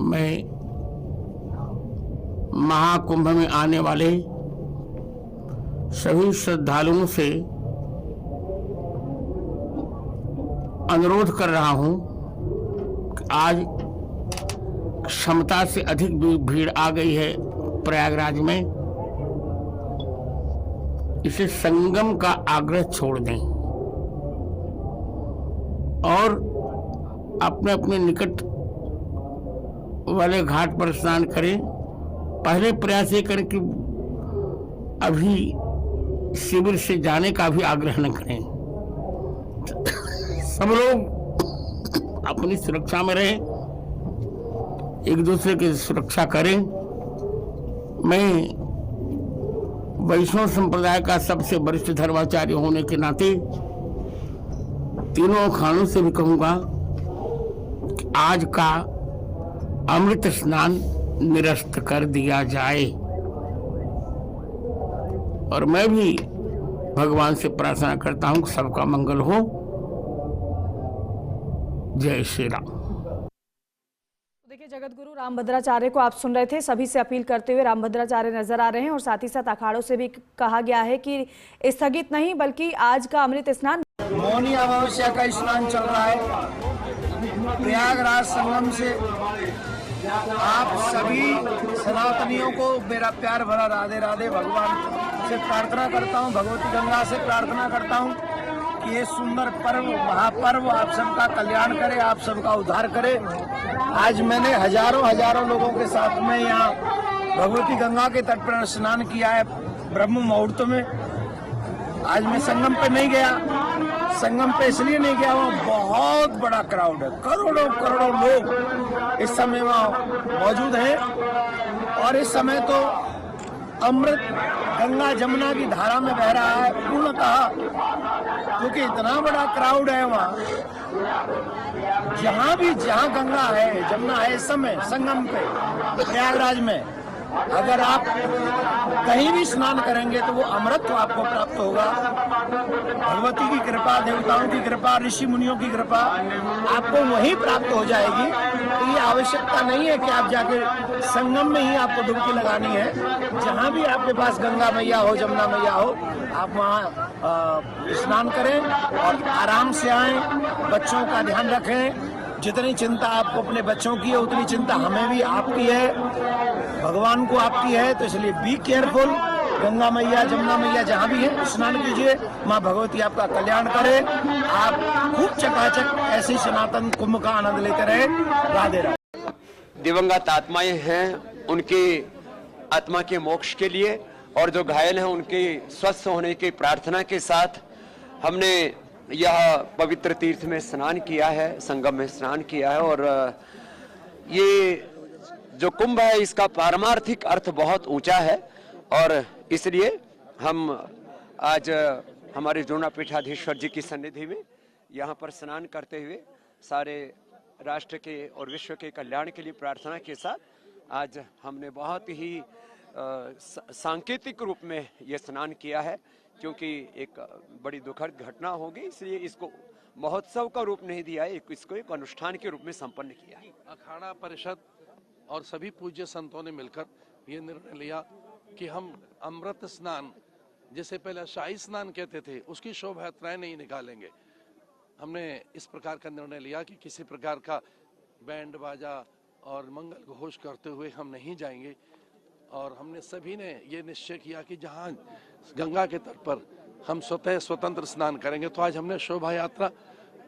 मैं महाकुंभ में आने वाले सभी श्रद्धालुओं से अनुरोध कर रहा हूं कि आज क्षमता से अधिक भीड़ आ गई है प्रयागराज में। इसे संगम का आग्रह छोड़ दें और अपने अपने निकट वाले घाट पर स्नान करें। पहले प्रयास ये करें कि अभी शिविर से जाने का भी आग्रह न करें। सब लोग अपनी सुरक्षा में रहें, एक दूसरे की सुरक्षा करें। मैं वैष्णव संप्रदाय का सबसे वरिष्ठ धर्माचार्य होने के नाते तीनों अखाड़ों से भी कहूंगा कि आज का अमृत स्नान निरस्त कर दिया जाए। और मैं भी भगवान से प्रार्थना करता हूं कि सबका मंगल हो। जय श्री राम। देखिए, जगत गुरु रामभद्राचार्य को आप सुन रहे थे। सभी से अपील करते हुए रामभद्राचार्य नजर आ रहे हैं और साथ ही साथ अखाड़ों से भी कहा गया है कि स्थगित नहीं बल्कि आज का अमृत स्नान मौनी अमावस्या का स्नान चल रहा है प्रयागराज संगम से। आप सभी सनातनियों को मेरा प्यार भरा राधे राधे। भगवान से प्रार्थना करता हूँ, भगवती गंगा से प्रार्थना करता हूँ कि ये सुंदर पर्व महापर्व आप सबका कल्याण करे, आप सबका उद्धार करे। आज मैंने हजारों लोगों के साथ में यहाँ भगवती गंगा के तट पर स्नान किया है ब्रह्म मुहूर्त में। आज मैं संगम पे नहीं गया, संगम पे इसलिए नहीं गया, वहाँ बहुत बड़ा क्राउड है, करोड़ों लोग इस समय वहाँ मौजूद हैं। और इस समय तो अमृत गंगा जमुना की धारा में बह रहा है पूर्णतः, क्योंकि इतना बड़ा क्राउड है वहाँ। जहाँ गंगा है जमुना है इस समय संगम पे प्रयागराज में, अगर आप कहीं भी स्नान करेंगे तो वो अमृत आपको प्राप्त होगा। भगवती की कृपा, देवताओं की कृपा, ऋषि मुनियों की कृपा आपको वहीं प्राप्त हो जाएगी। तो ये आवश्यकता नहीं है कि आप जाके संगम में ही आपको डुबकी लगानी है। जहाँ भी आपके पास गंगा मैया हो, जमुना मैया हो, आप वहाँ स्नान करें और आराम से आएं। बच्चों का ध्यान रखें। जितनी चिंता आपको अपने बच्चों की है उतनी चिंता हमें भी आपकी है, भगवान को आपकी है। तो इसलिए बी केयरफुल। गंगा मैया जमुना मैया जहाँ भी है स्नान कीजिए। माँ भगवती आपका कल्याण करे। आप खूब चकाचक ऐसे सनातन कुंभ का आनंद लेते रहे। राधे राधे। दिवंगत आत्माएं हैं, उनकी आत्मा के मोक्ष के लिए और जो घायल हैं उनके स्वस्थ होने की प्रार्थना के साथ हमने यह पवित्र तीर्थ में स्नान किया है, संगम में स्नान किया है। और ये जो कुंभ है इसका पारमार्थिक अर्थ बहुत ऊंचा है और इसलिए हम आज हमारे जोना पीठाधीश्वर जी की सन्निधि में यहाँ पर स्नान करते हुए सारे राष्ट्र के और विश्व के कल्याण के लिए प्रार्थना के साथ आज हमने बहुत ही सांकेतिक रूप में ये स्नान किया है, क्योंकि एक बड़ी दुखद घटना होगी, इसलिए इसको महोत्सव का रूप नहीं दिया है, इसको एक अनुष्ठान के रूप में संपन्न किया है। अखाड़ा परिषद और सभी पूज्य संतों ने मिलकर ये निर्णय लिया कि हम अमृत स्नान, जिसे पहले शाही स्नान कहते थे, उसकी शोभा यात्राएं नहीं निकालेंगे। हमने इस प्रकार का निर्णय लिया कि किसी प्रकार का बैंड बाजा और मंगल घोष करते हुए हम नहीं जाएंगे। और हमने सभी ने ये निश्चय किया कि जहाँ गंगा के तट पर हम स्वतः स्वतंत्र स्नान करेंगे, तो आज हमने शोभा यात्रा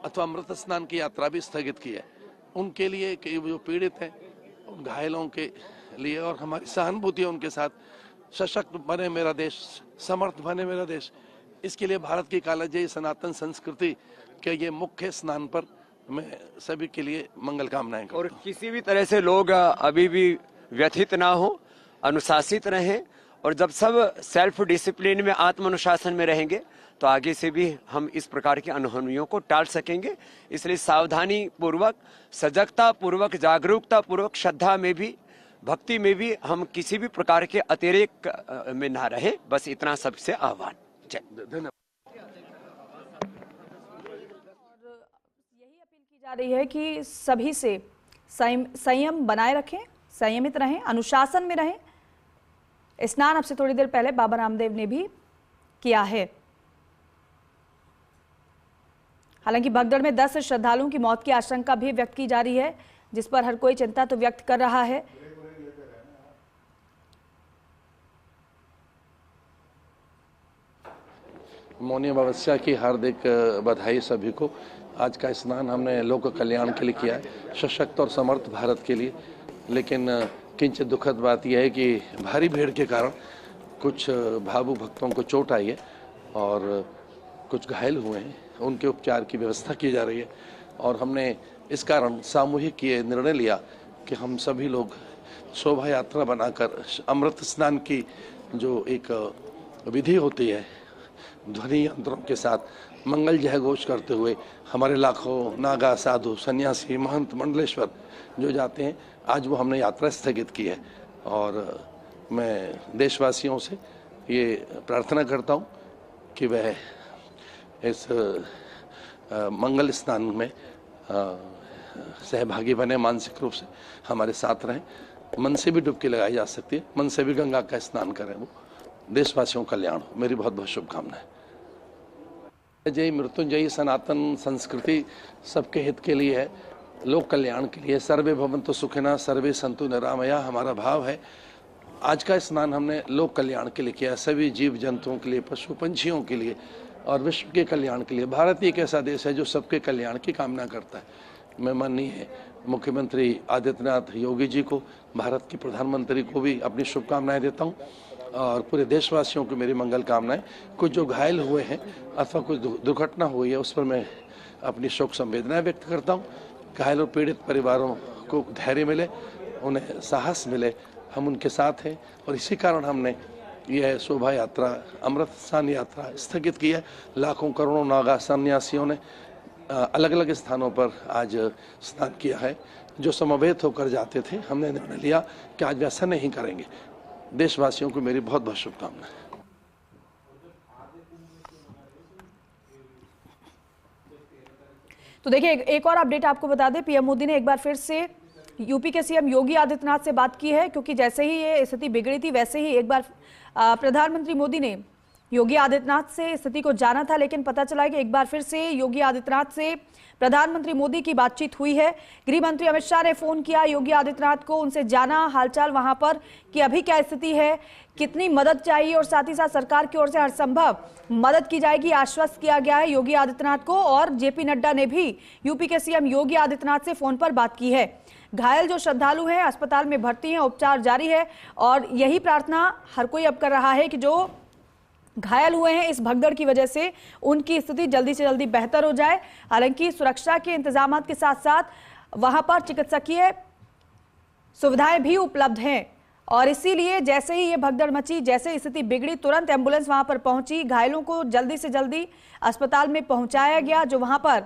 अथवा अमृत स्नान की यात्रा भी स्थगित की है। उनके लिए जो पीड़ित हैं, उन घायलों के लिए और हमारी सहानुभूति है उनके साथ। सशक्त बने मेरा देश, समर्थ बने मेरा देश, इसके लिए भारत की कालजयी सनातन संस्कृति के ये मुख्य स्नान पर मैं सभी के लिए मंगल कामनाएं करता हूं। और किसी भी तरह से लोग अभी भी व्यथित ना हो, अनुशासित रहें। और जब सब सेल्फ डिसिप्लिन में, आत्म अनुशासन में रहेंगे तो आगे से भी हम इस प्रकार की अनहोनियों को टाल सकेंगे। इसलिए सावधानी पूर्वक, सजगता पूर्वक, जागरूकता पूर्वक, श्रद्धा में भी, भक्ति में भी हम किसी भी प्रकार के अतिरेक में ना रहे। बस इतना सबसे आह्वान। जय। धन्यवाद। यही अपील की जा रही है कि सभी से संयम बनाए रखें, संयमित रहें, अनुशासन में रहें। स्नान अब से थोड़ी देर पहले बाबा रामदेव ने भी किया है। हालांकि भगदड़ में 10 श्रद्धालुओं की मौत की आशंका भी व्यक्त की जा रही है, जिस पर हर कोई चिंता तो व्यक्त कर रहा है। मौनी अमावस्या की हार्दिक बधाई सभी को। आज का स्नान हमने लोक कल्याण के लिए किया है, सशक्त और समर्थ भारत के लिए। लेकिन किंचित दुखद बात यह है कि भारी भीड़ के कारण कुछ भावुक भक्तों को चोट आई है और कुछ घायल हुए हैं। उनके उपचार की व्यवस्था की जा रही है और हमने इस कारण सामूहिक ये निर्णय लिया कि हम सभी लोग शोभा यात्रा बनाकर अमृत स्नान की जो एक विधि होती है, ध्वनि यंत्रों के साथ मंगल जय घोष करते हुए हमारे लाखों नागा, साधु, सन्यासी, महंत, मंडलेश्वर जो जाते हैं, आज वो हमने यात्रा स्थगित की है। और मैं देशवासियों से ये प्रार्थना करता हूँ कि वह इस मंगल स्नान में सहभागी बने, मानसिक रूप से हमारे साथ रहें। मन से भी डुबकी लगाई जा सकती है, मन से भी गंगा का स्नान करें। वो देशवासियों का कल्याण हो। मेरी बहुत बहुत शुभकामनाएं। जय मृत्युंजयी सनातन संस्कृति सबके हित के लिए है, लोक कल्याण के लिए। सर्वे भवन्तु सुखिनः सर्वे सन्तु निरामया हमारा भाव है। आज का स्नान हमने लोक कल्याण के लिए किया, सभी जीव जंतुओं के लिए, पशु पंछियों के लिए और विश्व के कल्याण के लिए। भारत एक ऐसा देश है जो सबके कल्याण की कामना करता है। मैं माननीय मुख्यमंत्री आदित्यनाथ योगी जी को, भारत के प्रधानमंत्री को भी अपनी शुभकामनाएं देता हूं और पूरे देशवासियों को मेरी मंगल कामनाएं। कुछ जो घायल हुए हैं अथवा कुछ दुर्घटना हुई है उस पर मैं अपनी शोक संवेदनाएं व्यक्त करता हूं। घायल और पीड़ित परिवारों को धैर्य मिले, उन्हें साहस मिले, हम उनके साथ हैं और इसी कारण हमने यह शोभा यात्रा, अमृत स्नान यात्रा स्थगित की है। लाखों करोड़ों नागा सन्यासियों ने अलग अलग स्थानों पर आज स्नान किया है। जो समवेत होकर जाते थे, हमने निर्णय लिया कि आज वैसा नहीं करेंगे। देशवासियों को मेरी बहुत बहुत शुभकामनाएं। तो देखिए, एक और अपडेट आपको बता दें, पीएम मोदी ने एक बार फिर से यूपी के सीएम योगी आदित्यनाथ से बात की है, क्योंकि जैसे ही ये स्थिति बिगड़ी थी वैसे ही एक बार प्रधानमंत्री मोदी ने योगी आदित्यनाथ से स्थिति को जाना था, लेकिन पता चला कि एक बार फिर से योगी आदित्यनाथ से प्रधानमंत्री मोदी की बातचीत हुई है। गृह मंत्री अमित शाह ने फोन किया योगी आदित्यनाथ को, उनसे जाना हालचाल वहां पर कि अभी क्या स्थिति है, कितनी मदद चाहिए और साथ ही साथ सरकार की ओर से हर संभव मदद की जाएगी, आश्वस्त किया गया है योगी आदित्यनाथ को। और जेपी नड्डा ने भी यूपी के सीएम योगी आदित्यनाथ से फोन पर बात की है। घायल जो श्रद्धालु हैं अस्पताल में भर्ती हैं, उपचार जारी है और यही प्रार्थना हर कोई अब कर रहा है कि जो घायल हुए हैं इस भगदड़ की वजह से उनकी स्थिति जल्दी से जल्दी बेहतर हो जाए। हालांकि सुरक्षा के इंतजाम के साथ साथ वहां पर चिकित्सकीय सुविधाएं भी उपलब्ध हैं और इसीलिए जैसे ही ये भगदड़ मची, जैसे स्थिति बिगड़ी, तुरंत एम्बुलेंस वहां पर पहुंची, घायलों को जल्दी से जल्दी अस्पताल में पहुंचाया गया, जो वहां पर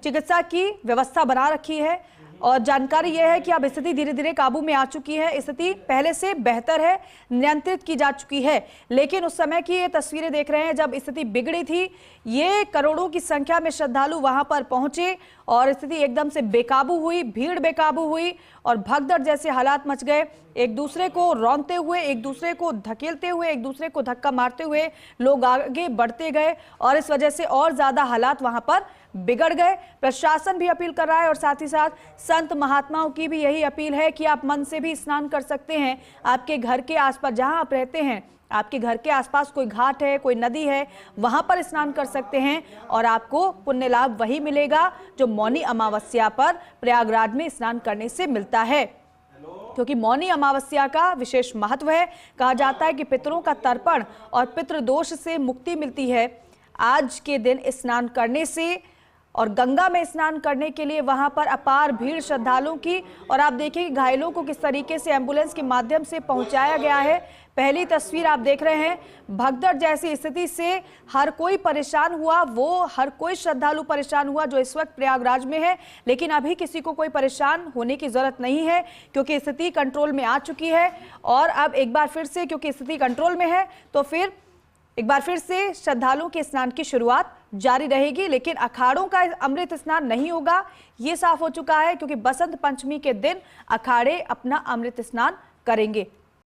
चिकित्सा की व्यवस्था बना रखी है। और जानकारी यह है कि अब स्थिति धीरे धीरे काबू में आ चुकी है, स्थिति पहले से बेहतर है, नियंत्रित की जा चुकी है। लेकिन उस समय की ये तस्वीरें देख रहे हैं जब स्थिति बिगड़ी थी, ये करोड़ों की संख्या में श्रद्धालु वहां पर पहुंचे और स्थिति एकदम से बेकाबू हुई, भीड़ बेकाबू हुई और भगदड़ जैसे हालात मच गए। एक दूसरे को रौंदते हुए, एक दूसरे को धकेलते हुए, एक दूसरे को धक्का मारते हुए लोग आगे बढ़ते गए और इस वजह से और ज्यादा हालात वहां पर बिगड़ गए। प्रशासन भी अपील कर रहा है और साथ ही साथ संत महात्माओं की भी यही अपील है कि आप मन से भी स्नान कर सकते हैं। आपके घर के आसपास जहां आप रहते हैं, आपके घर के आसपास कोई घाट है, कोई नदी है, वहां पर स्नान कर सकते हैं और आपको पुण्य लाभ वही मिलेगा जो मौनी अमावस्या पर प्रयागराज में स्नान करने से मिलता है। क्योंकि मौनी अमावस्या का विशेष महत्व है। कहा जाता है कि पितरों का तर्पण और पितृदोष से मुक्ति मिलती है आज के दिन स्नान करने से। और गंगा में स्नान करने के लिए वहां पर अपार भीड़ श्रद्धालुओं की। और आप देखिए घायलों को किस तरीके से एम्बुलेंस के माध्यम से पहुंचाया गया है। पहली तस्वीर आप देख रहे हैं, भगदड़ जैसी स्थिति से हर कोई परेशान हुआ, वो हर कोई श्रद्धालु परेशान हुआ जो इस वक्त प्रयागराज में है। लेकिन अभी किसी को कोई परेशान होने की जरूरत नहीं है क्योंकि स्थिति कंट्रोल में आ चुकी है। और अब एक बार फिर से क्योंकि स्थिति कंट्रोल में है तो फिर एक बार फिर से श्रद्धालुओं के स्नान की शुरुआत जारी रहेगी, लेकिन अखाड़ों का अमृत स्नान नहीं होगा, ये साफ हो चुका है, क्योंकि बसंत पंचमी के दिन अखाड़े अपना अमृत स्नान करेंगे।